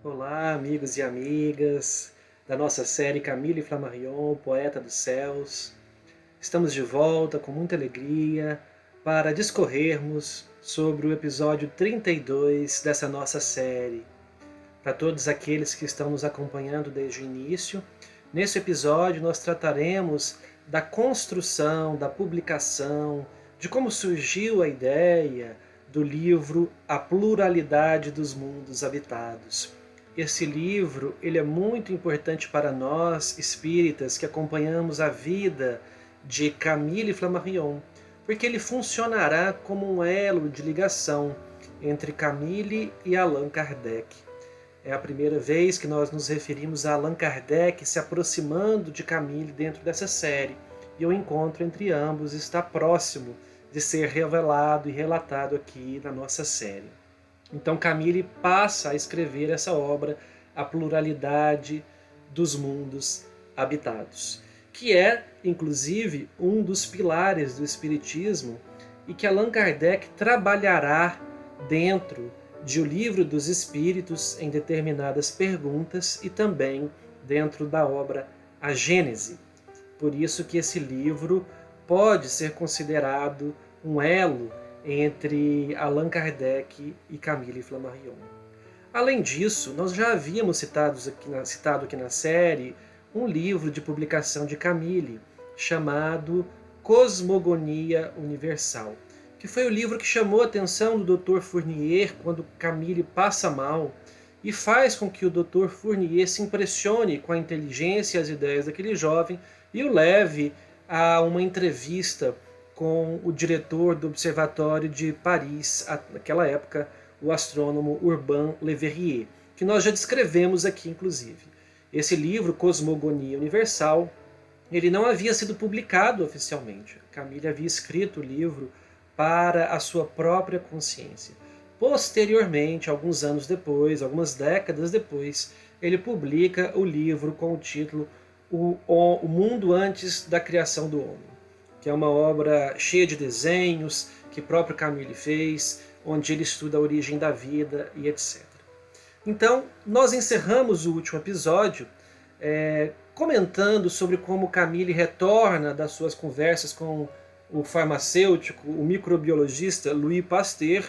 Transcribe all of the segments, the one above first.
Olá, amigos e amigas da nossa série Camille Flammarion, Poeta dos Céus. Estamos de volta com muita alegria para discorrermos sobre o episódio 32 dessa nossa série. Para todos aqueles que estão nos acompanhando desde o início, nesse episódio nós trataremos da construção, da publicação, de como surgiu a ideia do livro A Pluralidade dos Mundos Habitados. Esse livro ele é muito importante para nós, espíritas, que acompanhamos a vida de Camille Flammarion, porque ele funcionará como um elo de ligação entre Camille e Allan Kardec. É a primeira vez que nós nos referimos a Allan Kardec se aproximando de Camille dentro dessa série, e o encontro entre ambos está próximo de ser revelado e relatado aqui na nossa série. Então Camille passa a escrever essa obra, A Pluralidade dos Mundos Habitados, que é, inclusive, um dos pilares do Espiritismo e que Allan Kardec trabalhará dentro de O Livro dos Espíritos em determinadas perguntas e também dentro da obra A Gênese. Por isso que esse livro pode ser considerado um elo entre Allan Kardec e Camille Flammarion. Além disso, nós já havíamos citado aqui na série um livro de publicação de Camille, chamado Cosmogonia Universal, que foi o livro que chamou a atenção do Dr. Fournier quando Camille passa mal e faz com que o Dr. Fournier se impressione com a inteligência e as ideias daquele jovem e o leve a uma entrevista com o diretor do Observatório de Paris, naquela época, o astrônomo Urbain Le Verrier, que nós já descrevemos aqui, inclusive. Esse livro, Cosmogonia Universal, ele não havia sido publicado oficialmente. Camille havia escrito o livro para a sua própria consciência. Posteriormente, alguns anos depois, algumas décadas depois, ele publica o livro com o título O Mundo Antes da Criação do Homem, que é uma obra cheia de desenhos que próprio Camille fez, onde ele estuda a origem da vida e etc. Então, nós encerramos o último episódio comentando sobre como Camille retorna das suas conversas com o farmacêutico, o microbiologista Louis Pasteur,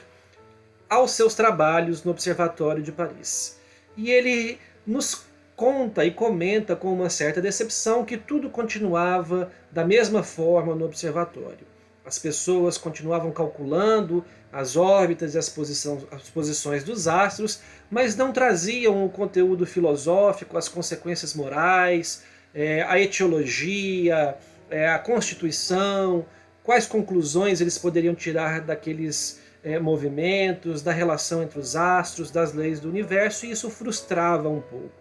aos seus trabalhos no Observatório de Paris. E ele nos conta e comenta com uma certa decepção que tudo continuava da mesma forma no observatório. As pessoas continuavam calculando as órbitas e as posições dos astros, mas não traziam o conteúdo filosófico, as consequências morais, a etiologia, a constituição, quais conclusões eles poderiam tirar daqueles movimentos, da relação entre os astros, das leis do universo, e isso frustrava um pouco.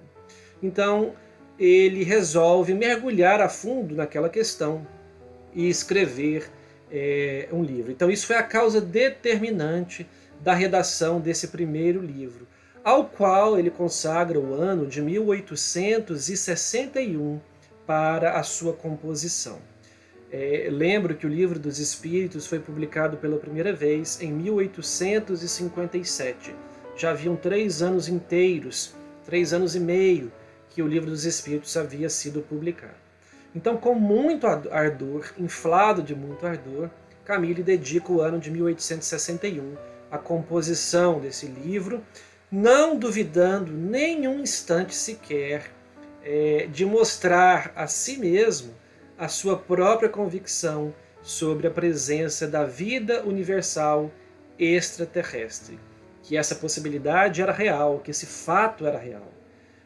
Então, ele resolve mergulhar a fundo naquela questão e escrever um livro. Então, isso foi a causa determinante da redação desse primeiro livro, ao qual ele consagra o ano de 1861 para a sua composição. Lembro que o Livro dos Espíritos foi publicado pela primeira vez em 1857. Já haviam 3 anos inteiros, 3 anos e meio, que o Livro dos Espíritos havia sido publicado. Então, com muito ardor, inflado de muito ardor, Camille dedica o ano de 1861 à composição desse livro, não duvidando nem um instante sequer de mostrar a si mesmo a sua própria convicção sobre a presença da vida universal extraterrestre, que essa possibilidade era real, que esse fato era real.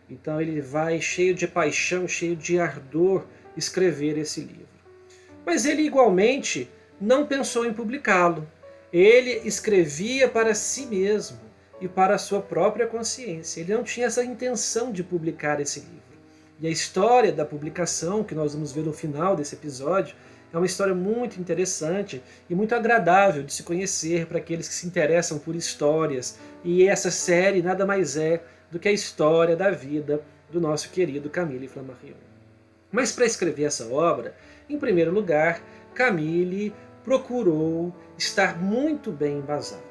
Então ele vai cheio de paixão, cheio de ardor escrever esse livro. Mas ele igualmente não pensou em publicá-lo. Ele escrevia para si mesmo e para a sua própria consciência. Ele não tinha essa intenção de publicar esse livro. E a história da publicação, que nós vamos ver no final desse episódio, é uma história muito interessante e muito agradável de se conhecer para aqueles que se interessam por histórias. E essa série nada mais é do que a história da vida do nosso querido Camille Flammarion. Mas para escrever essa obra, em primeiro lugar, Camille procurou estar muito bem embasado.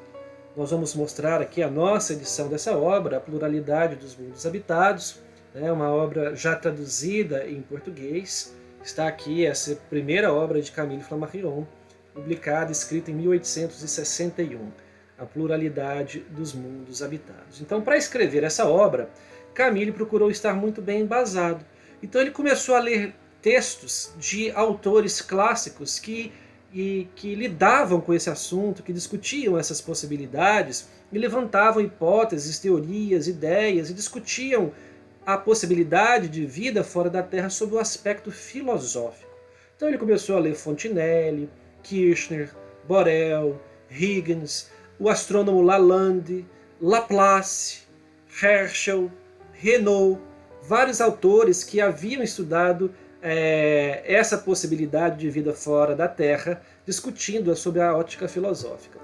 Nós vamos mostrar aqui a nossa edição dessa obra, A Pluralidade dos Mundos Habitados, uma obra já traduzida em português. Está aqui essa primeira obra de Camille Flammarion, publicada, escrita em 1861, A Pluralidade dos Mundos Habitados. Então, para escrever essa obra, Camille procurou estar muito bem embasado. Então ele começou a ler textos de autores clássicos que lidavam com esse assunto, que discutiam essas possibilidades e levantavam hipóteses, teorias, ideias e discutiam a possibilidade de vida fora da Terra sob o aspecto filosófico. Então ele começou a ler Fontenelle, Kirchner, Borel, Huygens, o astrônomo Lalande, Laplace, Herschel, Renault, vários autores que haviam estudado essa possibilidade de vida fora da Terra, discutindo sobre a ótica filosófica.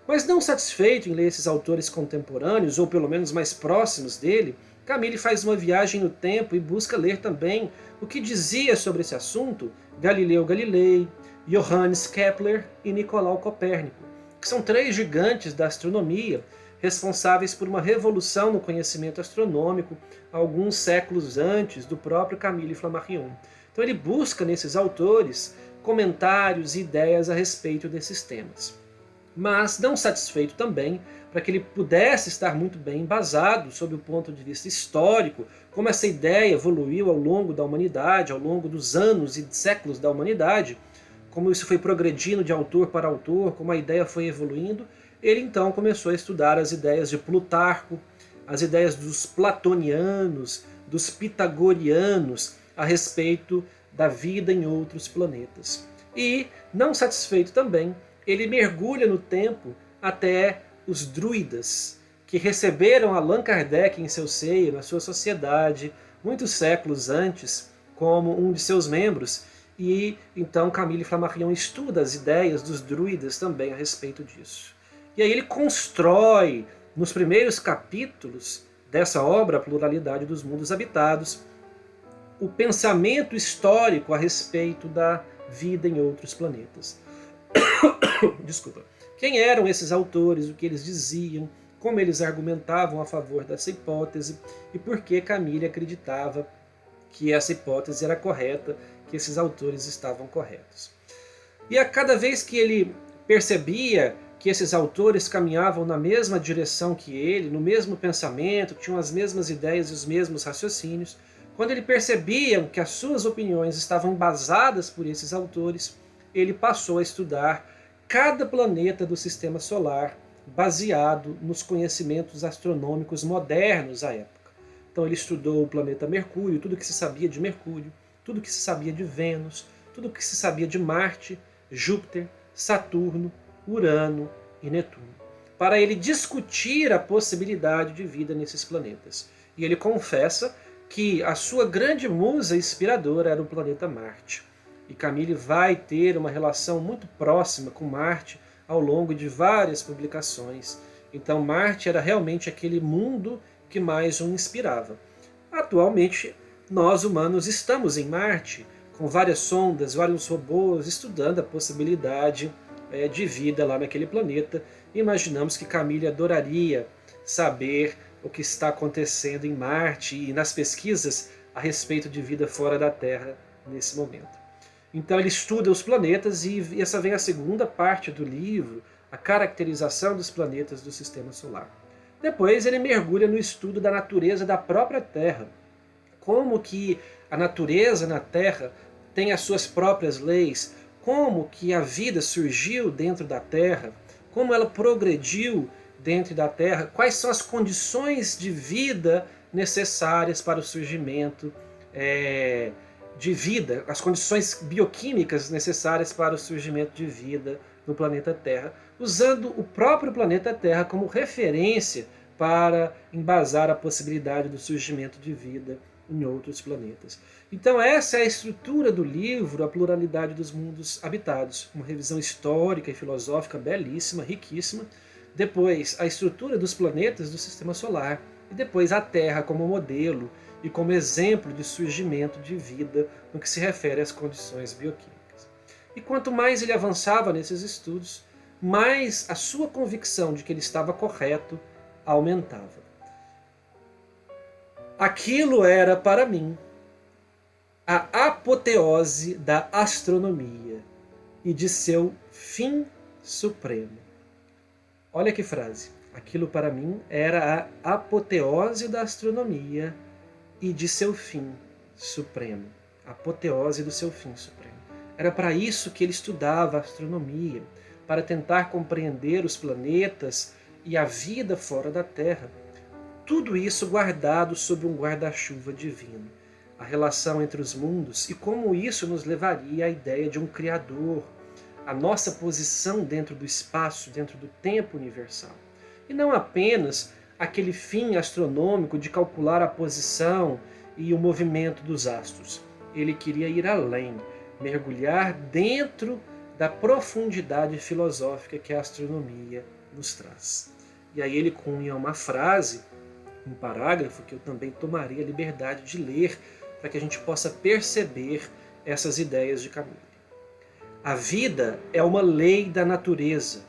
Mas não satisfeito em ler esses autores contemporâneos, ou pelo menos mais próximos dele, Camille faz uma viagem no tempo e busca ler também o que dizia sobre esse assunto Galileu Galilei, Johannes Kepler e Nicolau Copérnico, que são três gigantes da astronomia, responsáveis por uma revolução no conhecimento astronômico alguns séculos antes do próprio Camille Flammarion. Então ele busca nesses autores comentários e ideias a respeito desses temas. Mas não satisfeito também, para que ele pudesse estar muito bem embasado sob o ponto de vista histórico, como essa ideia evoluiu ao longo da humanidade, ao longo dos anos e séculos da humanidade, como isso foi progredindo de autor para autor, como a ideia foi evoluindo, ele então começou a estudar as ideias de Plutarco, as ideias dos platonianos, dos pitagorianos, a respeito da vida em outros planetas. E, não satisfeito também, ele mergulha no tempo até os druidas, que receberam Allan Kardec em seu seio, na sua sociedade, muitos séculos antes, como um de seus membros, e então Camille Flammarion estuda as ideias dos druidas também a respeito disso. E aí ele constrói, nos primeiros capítulos dessa obra, A Pluralidade dos Mundos Habitados, o pensamento histórico a respeito da vida em outros planetas. Desculpa. Quem eram esses autores, o que eles diziam, como eles argumentavam a favor dessa hipótese e por que Camille acreditava que essa hipótese era correta, que esses autores estavam corretos. E a cada vez que ele percebia que esses autores caminhavam na mesma direção que ele, no mesmo pensamento, tinham as mesmas ideias e os mesmos raciocínios, quando ele percebia que as suas opiniões estavam embasadas por esses autores, ele passou a estudar cada planeta do sistema solar, baseado nos conhecimentos astronômicos modernos à época. Então ele estudou o planeta Mercúrio, tudo que se sabia de Mercúrio, tudo que se sabia de Vênus, tudo que se sabia de Marte, Júpiter, Saturno, Urano e Netuno, para ele discutir a possibilidade de vida nesses planetas. E ele confessa que a sua grande musa inspiradora era o planeta Marte. E Camille vai ter uma relação muito próxima com Marte ao longo de várias publicações. Então Marte era realmente aquele mundo que mais o inspirava. Atualmente, nós humanos estamos em Marte, com várias sondas, vários robôs, estudando a possibilidade de vida lá naquele planeta. Imaginamos que Camille adoraria saber o que está acontecendo em Marte e nas pesquisas a respeito de vida fora da Terra nesse momento. Então ele estuda os planetas e essa vem a segunda parte do livro, a caracterização dos planetas do Sistema Solar. Depois ele mergulha no estudo da natureza da própria Terra, como que a natureza na Terra tem as suas próprias leis, como que a vida surgiu dentro da Terra, como ela progrediu dentro da Terra, quais são as condições de vida necessárias para o surgimento de vida, as condições bioquímicas necessárias para o surgimento de vida no planeta Terra, usando o próprio planeta Terra como referência para embasar a possibilidade do surgimento de vida em outros planetas. Então essa é a estrutura do livro, A Pluralidade dos Mundos Habitados, uma revisão histórica e filosófica belíssima, riquíssima. Depois, a estrutura dos planetas do Sistema Solar, e depois a Terra como modelo e como exemplo de surgimento de vida no que se refere às condições bioquímicas. E quanto mais ele avançava nesses estudos, mais a sua convicção de que ele estava correto aumentava. Aquilo era, para mim, a apoteose da astronomia e de seu fim supremo. Olha que frase. Aquilo para mim era a apoteose da astronomia e de seu fim supremo. A apoteose do seu fim supremo. Era para isso que ele estudava a astronomia, para tentar compreender os planetas e a vida fora da Terra. Tudo isso guardado sob um guarda-chuva divino. A relação entre os mundos e como isso nos levaria à ideia de um Criador, a nossa posição dentro do espaço, dentro do tempo universal. E não apenas aquele fim astronômico de calcular a posição e o movimento dos astros. Ele queria ir além, mergulhar dentro da profundidade filosófica que a astronomia nos traz. E aí ele cunha uma frase, um parágrafo, que eu também tomaria a liberdade de ler para que a gente possa perceber essas ideias de Camille. A vida é uma lei da natureza,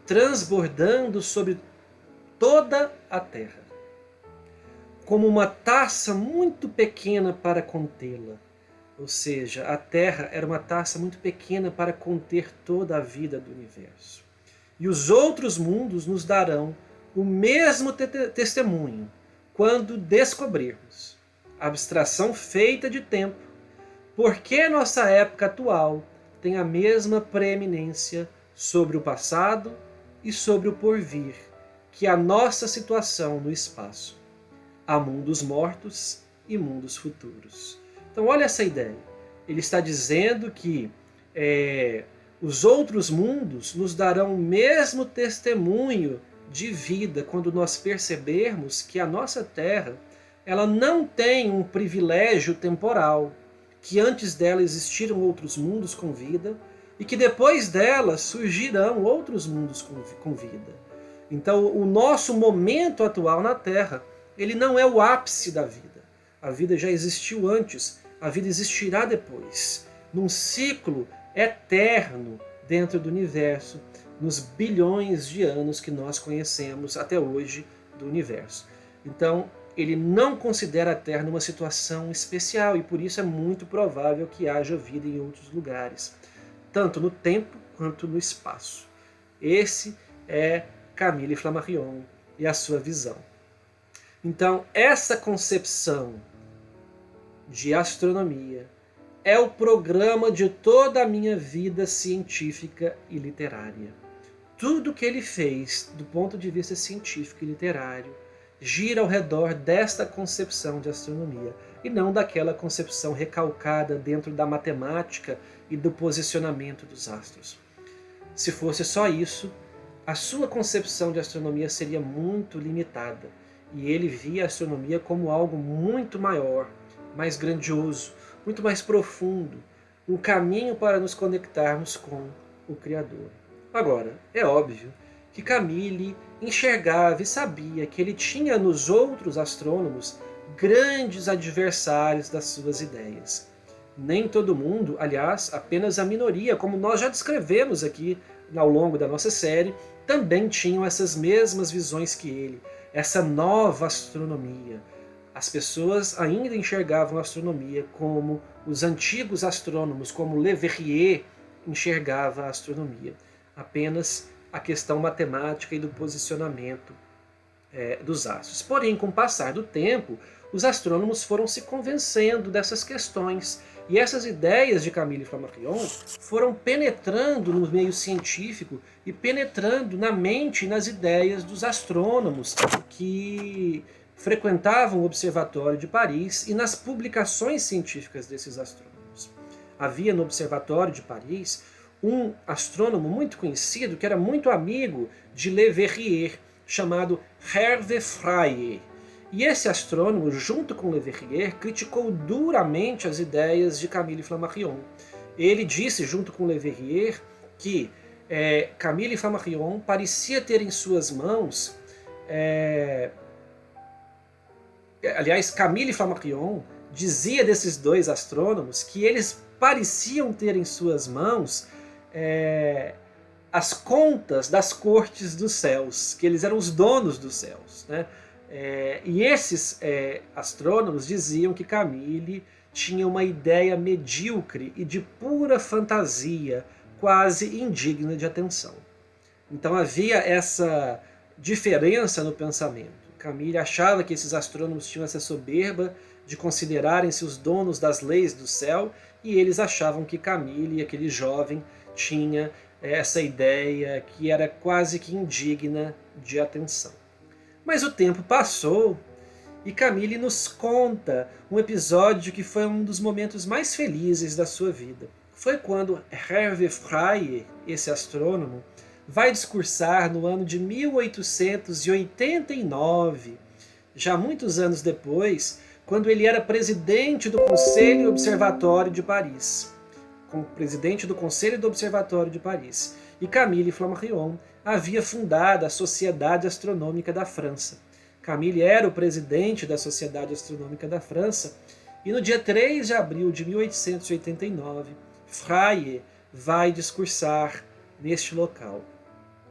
transbordando sobre toda a Terra, como uma taça muito pequena para contê-la. Ou seja, a Terra era uma taça muito pequena para conter toda a vida do universo. E os outros mundos nos darão o mesmo testemunho quando descobrirmos a abstração feita de tempo, porque nossa época atual tem a mesma preeminência sobre o passado e sobre o porvir que a nossa situação no espaço. Há mundos mortos e mundos futuros. Então olha essa ideia. Ele está dizendo que os outros mundos nos darão o mesmo testemunho de vida quando nós percebermos que a nossa Terra ela não tem um privilégio temporal, que antes dela existiram outros mundos com vida e que depois dela surgirão outros mundos com vida. Então o nosso momento atual na Terra, ele não é o ápice da vida. A vida já existiu antes, a vida existirá depois, num ciclo eterno dentro do universo, nos bilhões de anos que nós conhecemos até hoje do universo. Então, ele não considera a Terra numa situação especial e por isso é muito provável que haja vida em outros lugares, tanto no tempo quanto no espaço. Esse é Camille Flammarion e a sua visão. Então, essa concepção de astronomia é o programa de toda a minha vida científica e literária. Tudo que ele fez do ponto de vista científico e literário gira ao redor desta concepção de astronomia e não daquela concepção recalcada dentro da matemática e do posicionamento dos astros. Se fosse só isso, a sua concepção de astronomia seria muito limitada e ele via a astronomia como algo muito maior, mais grandioso, muito mais profundo, um caminho para nos conectarmos com o Criador. Agora, é óbvio que Camille enxergava e sabia que ele tinha nos outros astrônomos grandes adversários das suas ideias. Nem todo mundo, aliás, apenas a minoria, como nós já descrevemos aqui ao longo da nossa série, também tinham essas mesmas visões que ele, essa nova astronomia. As pessoas ainda enxergavam a astronomia como os antigos astrônomos, como Le Verrier enxergava a astronomia. Apenas a questão matemática e do posicionamento dos astros. Porém, com o passar do tempo, os astrônomos foram se convencendo dessas questões e essas ideias de Camille Flammarion foram penetrando no meio científico e penetrando na mente e nas ideias dos astrônomos que frequentavam o Observatório de Paris e nas publicações científicas desses astrônomos. Havia no Observatório de Paris um astrônomo muito conhecido que era muito amigo de Le Verrier, chamado Hervé Frey. E esse astrônomo, junto com Le Verrier, criticou duramente as ideias de Camille Flammarion. Ele disse, junto com Le Verrier, que Camille Flammarion parecia ter em suas mãos... Aliás, Camille Flammarion dizia desses dois astrônomos que eles pareciam ter em suas mãos as contas das cortes dos céus, que eles eram os donos dos céus, né? E esses astrônomos diziam que Camille tinha uma ideia medíocre e de pura fantasia, quase indigna de atenção. Então havia essa diferença no pensamento. Camille achava que esses astrônomos tinham essa soberba de considerarem-se os donos das leis do céu, e eles achavam que Camille, aquele jovem, tinha essa ideia que era quase que indigna de atenção. Mas o tempo passou e Camille nos conta um episódio que foi um dos momentos mais felizes da sua vida. Foi quando Hervé Frey, esse astrônomo, vai discursar no ano de 1889, já muitos anos depois, quando ele era presidente do Conselho Observatório de Paris. Como presidente do Conselho do Observatório de Paris. E Camille Flammarion havia fundado a Sociedade Astronômica da França. Camille era o presidente da Sociedade Astronômica da França, e no dia 3 de abril de 1889, Frey vai discursar neste local.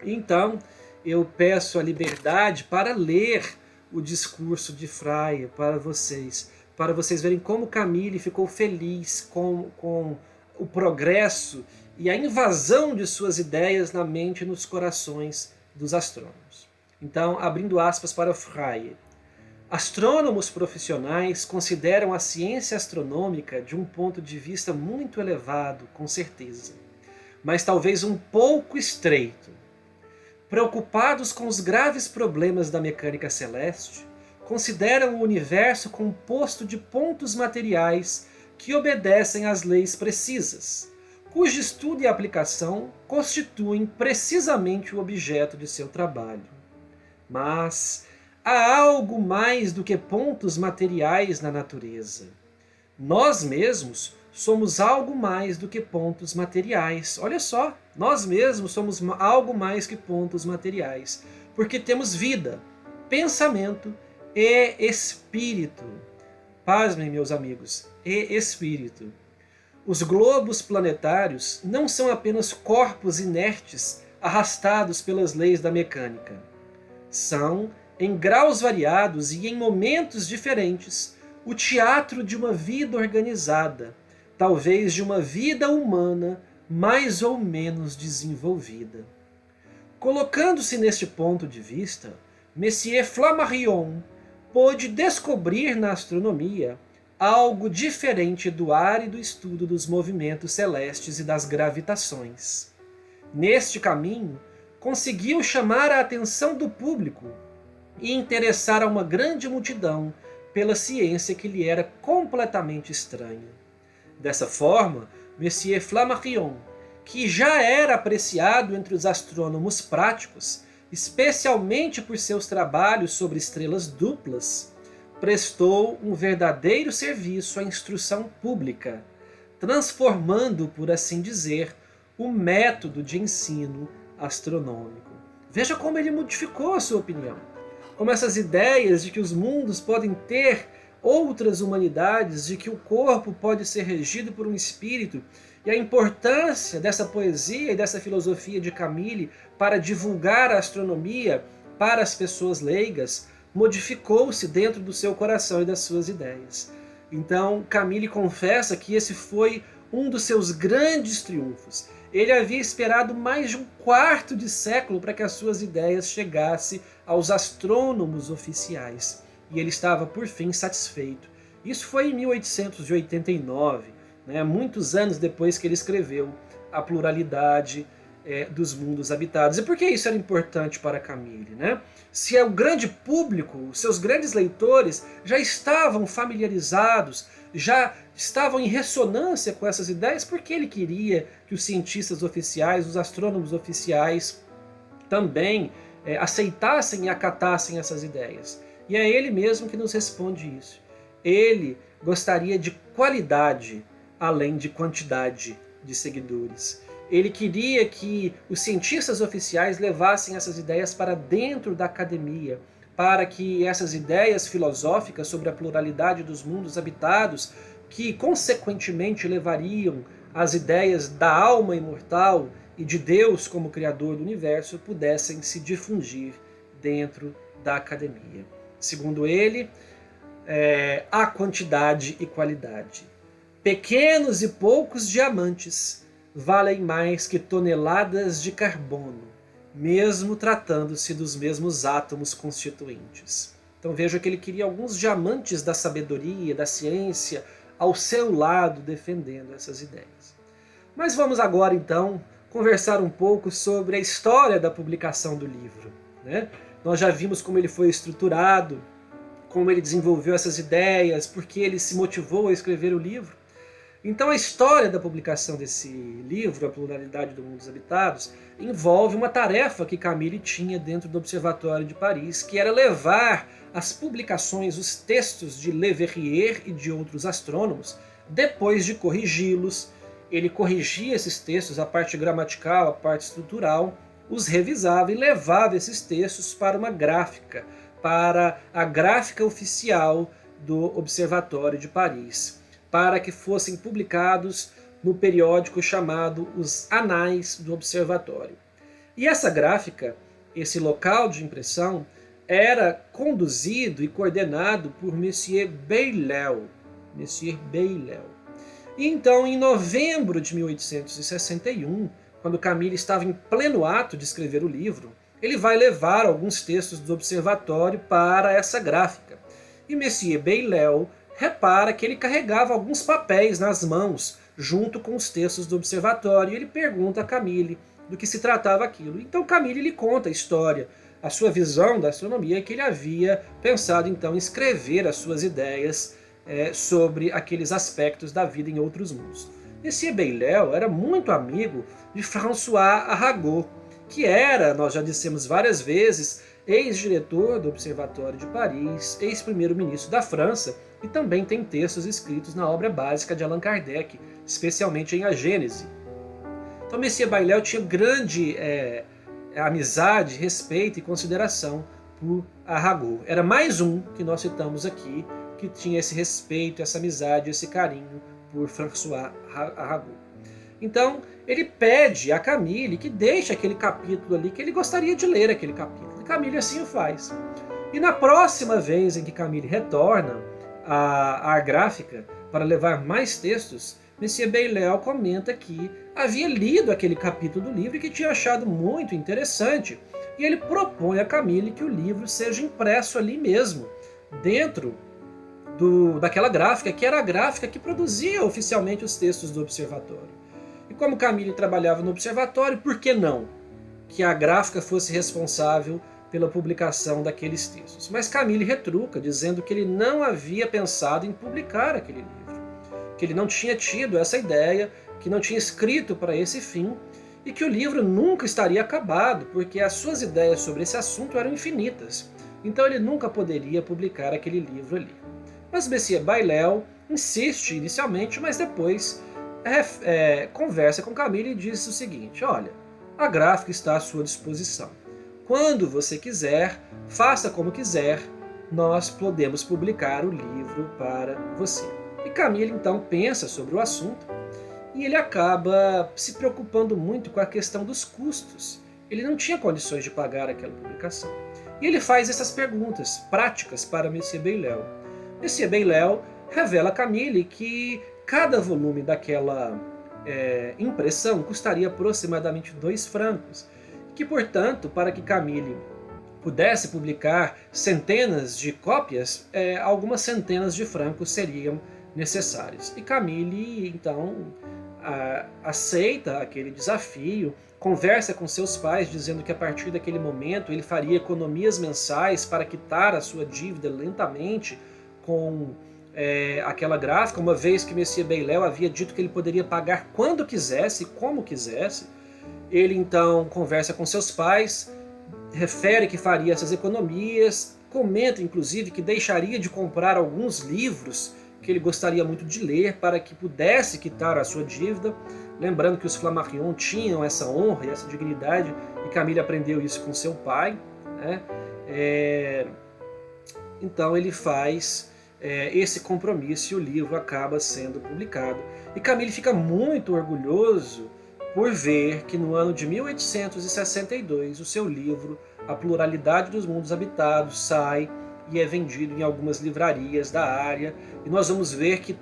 Então, eu peço a liberdade para ler o discurso de Frey para vocês verem como Camille ficou feliz com o progresso e a invasão de suas ideias na mente e nos corações dos astrônomos. Então, abrindo aspas para Frey. Astrônomos profissionais consideram a ciência astronômica de um ponto de vista muito elevado, com certeza, mas talvez um pouco estreito. Preocupados com os graves problemas da mecânica celeste, consideram o universo composto de pontos materiais que obedecem às leis precisas, cujo estudo e aplicação constituem precisamente o objeto de seu trabalho. Mas há algo mais do que pontos materiais na natureza. Nós mesmos somos algo mais do que pontos materiais. Olha só, nós mesmos somos algo mais que pontos materiais, porque temos vida, pensamento e espírito. Pasmem, meus amigos, e espírito. Os globos planetários não são apenas corpos inertes arrastados pelas leis da mecânica. São, em graus variados e em momentos diferentes, o teatro de uma vida organizada, talvez de uma vida humana mais ou menos desenvolvida. Colocando-se neste ponto de vista, Messier Flammarion pôde descobrir na astronomia algo diferente do árido estudo dos movimentos celestes e das gravitações. Neste caminho, conseguiu chamar a atenção do público e interessar a uma grande multidão pela ciência que lhe era completamente estranha. Dessa forma, Messier Flammarion, que já era apreciado entre os astrônomos práticos, especialmente por seus trabalhos sobre estrelas duplas, prestou um verdadeiro serviço à instrução pública, transformando, por assim dizer, o método de ensino astronômico. Veja como ele modificou a sua opinião. Como essas ideias de que os mundos podem ter outras humanidades, de que o corpo pode ser regido por um espírito, e a importância dessa poesia e dessa filosofia de Camille para divulgar a astronomia para as pessoas leigas, modificou-se dentro do seu coração e das suas ideias. Então, Camille confessa que esse foi um dos seus grandes triunfos. Ele havia esperado mais de um quarto de século para que as suas ideias chegassem aos astrônomos oficiais. E ele estava, por fim, satisfeito. Isso foi em 1889, muitos anos depois que ele escreveu A Pluralidade dos Mundos Habitados. E por que isso era importante para Camille? Se o grande público, os seus grandes leitores, já estavam familiarizados, já estavam em ressonância com essas ideias, por que ele queria que os cientistas oficiais, os astrônomos oficiais, também aceitassem e acatassem essas ideias? E é ele mesmo que nos responde isso. Ele gostaria de qualidade além de quantidade de seguidores. Ele queria que os cientistas oficiais levassem essas ideias para dentro da academia, para que essas ideias filosóficas sobre a pluralidade dos mundos habitados, que consequentemente levariam as ideias da alma imortal e de Deus como Criador do universo pudessem se difundir dentro da academia. Segundo ele, há quantidade e qualidade. Pequenos e poucos diamantes valem mais que toneladas de carbono, mesmo tratando-se dos mesmos átomos constituintes. Então veja que ele queria alguns diamantes da sabedoria, da ciência, ao seu lado, defendendo essas ideias. Mas vamos agora, então, conversar um pouco sobre a história da publicação do livro, né? Nós já vimos como ele foi estruturado, como ele desenvolveu essas ideias, porque ele se motivou a escrever o livro. Então a história da publicação desse livro, A Pluralidade do Mundo dos Habitados, envolve uma tarefa que Camille tinha dentro do Observatório de Paris, que era levar as publicações, os textos de Le Verrier e de outros astrônomos, depois de corrigi-los. Ele corrigia esses textos, a parte gramatical, a parte estrutural, os revisava e levava esses textos para uma gráfica, para a gráfica oficial do Observatório de Paris, para que fossem publicados no periódico chamado Os Anais do Observatório. E essa gráfica, esse local de impressão, era conduzido e coordenado por Monsieur Bailel. E então, em novembro de 1861, quando Camille estava em pleno ato de escrever o livro, ele vai levar alguns textos do observatório para essa gráfica. E Monsieur Bailel repara que ele carregava alguns papéis nas mãos, junto com os textos do observatório, e ele pergunta a Camille do que se tratava aquilo. Então Camille lhe conta a história, a sua visão da astronomia, que ele havia pensado então em escrever as suas ideias sobre aqueles aspectos da vida em outros mundos. Monsieur Bailel era muito amigo de François Arago, que era, nós já dissemos várias vezes, ex-diretor do Observatório de Paris, ex-primeiro-ministro da França, e também tem textos escritos na obra básica de Allan Kardec, especialmente em A Gênese. Então Monsieur Bailel tinha grande amizade, respeito e consideração por Arago. Era mais um que nós citamos aqui, que tinha esse respeito, essa amizade, esse carinho por François Arago. Então, ele pede a Camille que deixe aquele capítulo ali, que ele gostaria de ler aquele capítulo. E Camille assim o faz. E na próxima vez em que Camille retorna à gráfica para levar mais textos, Monsieur Bailel comenta que havia lido aquele capítulo do livro e que tinha achado muito interessante. E ele propõe a Camille que o livro seja impresso ali mesmo, dentro daquela gráfica, que era a gráfica que produzia oficialmente os textos do observatório. E como Camille trabalhava no observatório, por que não que a gráfica fosse responsável pela publicação daqueles textos? Mas Camille retruca, dizendo que ele não havia pensado em publicar aquele livro, que ele não tinha tido essa ideia, que não tinha escrito para esse fim, e que o livro nunca estaria acabado, porque as suas ideias sobre esse assunto eram infinitas. Então ele nunca poderia publicar aquele livro ali. Mas Monsieur Bailel insiste inicialmente, mas depois conversa com Camille e diz o seguinte: olha, a gráfica está à sua disposição. Quando você quiser, faça como quiser, nós podemos publicar o livro para você. E Camille então pensa sobre o assunto e ele acaba se preocupando muito com a questão dos custos. Ele não tinha condições de pagar aquela publicação. E ele faz essas perguntas práticas para Monsieur Bailel. Monsieur Bailel revela a Camille que cada volume daquela impressão custaria aproximadamente 2 francos, que, portanto, para que Camille pudesse publicar centenas de cópias, algumas centenas de francos seriam necessários. E Camille, então, aceita aquele desafio, conversa com seus pais, dizendo que a partir daquele momento ele faria economias mensais para quitar a sua dívida lentamente com aquela gráfica, uma vez que Monsieur Bailel havia dito que ele poderia pagar quando quisesse, como quisesse. Ele então conversa com seus pais, refere que faria essas economias, comenta inclusive que deixaria de comprar alguns livros que ele gostaria muito de ler para que pudesse quitar a sua dívida, lembrando que os Flammarion tinham essa honra e essa dignidade, e Camille aprendeu isso com seu pai, né? Então ele faz esse compromisso e o livro acaba sendo publicado. E Camille fica muito orgulhoso por ver que no ano de 1862 o seu livro A Pluralidade dos Mundos Habitados sai e é vendido em algumas livrarias da área, e nós vamos ver que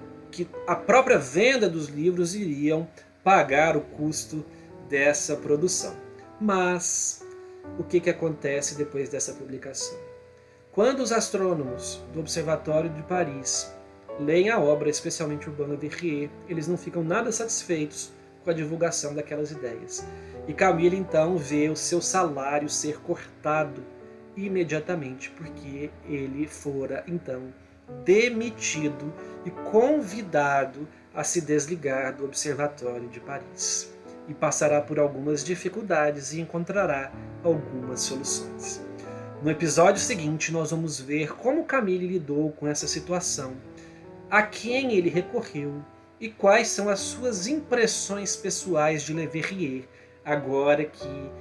a própria venda dos livros iriam pagar o custo dessa produção. Mas o que acontece depois dessa publicação? Quando os astrônomos do Observatório de Paris leem a obra, especialmente Urbain Le Verrier, eles não ficam nada satisfeitos com a divulgação daquelas ideias. E Camille então vê o seu salário ser cortado imediatamente, porque ele fora então demitido e convidado a se desligar do Observatório de Paris. E passará por algumas dificuldades e encontrará algumas soluções. No episódio seguinte, nós vamos ver como Camille lidou com essa situação, a quem ele recorreu e quais são as suas impressões pessoais de Le Verrier, agora que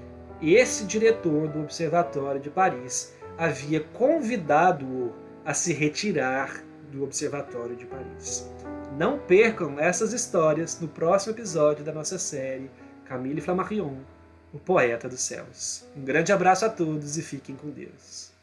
esse diretor do Observatório de Paris havia convidado-o a se retirar do Observatório de Paris. Não percam essas histórias no próximo episódio da nossa série Camille Flammarion, o Poeta dos Céus. Um grande abraço a todos e fiquem com Deus.